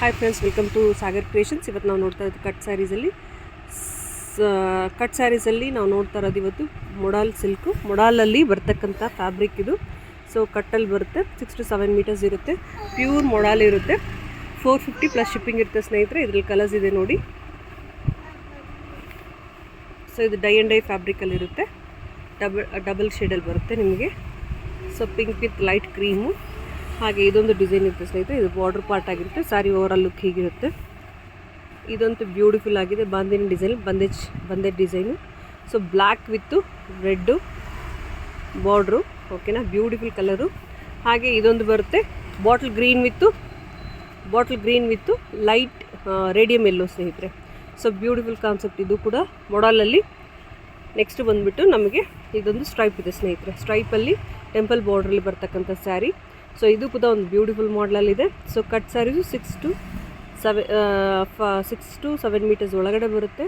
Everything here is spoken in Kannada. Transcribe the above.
Hi friends, welcome to Sagar creations. ಇವತ್ತು ನಾವು ನೋಡ್ತಾ ಇರೋದು ಕಟ್ ಸ್ಯಾರೀಸಲ್ಲಿ ನಾವು ನೋಡ್ತಾ ಇರೋದು ಇವತ್ತು ಮೊಡಾಲ್ ಸಿಲ್ಕು. ಮೊಡಾಲಲ್ಲಿ ಬರ್ತಕ್ಕಂಥ ಫ್ಯಾಬ್ರಿಕ್ ಇದು. ಸೊ ಕಟ್ಟಲ್ಲಿ ಬರುತ್ತೆ, 6 to 7 ಮೀಟರ್ಸ್ ಇರುತ್ತೆ, ಪ್ಯೂರ್ ಮೊಡಾಲ್ ಇರುತ್ತೆ. 450 ಪ್ಲಸ್ ಶಿಪ್ಪಿಂಗ್ ಇರುತ್ತೆ ಸ್ನೇಹಿತರೆ. ಇದರಲ್ಲಿ ಕಲರ್ಸ್ ಇದೆ ನೋಡಿ. ಸೊ ಇದು ಡೈ ಆ್ಯಂಡ್ ಡೈ ಫ್ಯಾಬ್ರಿಕಲ್ಲಿ ಇರುತ್ತೆ, ಡಬಲ್ ಶೇಡಲ್ಲಿ ಬರುತ್ತೆ ನಿಮಗೆ. So pink with light cream, ಹಾಗೆ ಇದೊಂದು ಡಿಸೈನ್ ಇರುತ್ತೆ ಸ್ನೇಹಿತರೆ. ಇದು ಬಾರ್ಡರ್ ಪಾರ್ಟ್ ಆಗಿರುತ್ತೆ. ಸಾರಿ ಓವರಾಲ್ ಲುಕ್ ಹೀಗಿರುತ್ತೆ. ಇದಂತೂ ಬ್ಯೂಟಿಫುಲ್ ಆಗಿದೆ, ಬಾಂದಿನ design, bandhej design. So black with red border, ಓಕೆನಾ, ಬ್ಯೂಟಿಫುಲ್ ಕಲರು. ಹಾಗೆ ಇದೊಂದು ಬರುತ್ತೆ bottle green with light radium yellow ಸ್ನೇಹಿತರೆ. ಸೊ ಬ್ಯೂಟಿಫುಲ್ ಕಾನ್ಸೆಪ್ಟ್ ಇದು ಕೂಡ ಮೊಡಾಲಲ್ಲಿ. ನೆಕ್ಸ್ಟ್ ಬಂದುಬಿಟ್ಟು ನಮಗೆ ಇದೊಂದು ಸ್ಟ್ರೈಪ್ ಇದೆ ಸ್ನೇಹಿತರೆ. ಸ್ಟ್ರೈಪಲ್ಲಿ ಟೆಂಪಲ್ ಬಾರ್ಡ್ರಲ್ಲಿ ಬರ್ತಕ್ಕಂಥ ಸ್ಯಾರಿ. ಸೊ ಇದು ಕೂಡ ಒಂದು ಬ್ಯೂಟಿಫುಲ್ ಮಾಡಲಲ್ಲಿದೆ. So cut saris 6 to 7 metres ಒಳಗಡೆ ಬರುತ್ತೆ.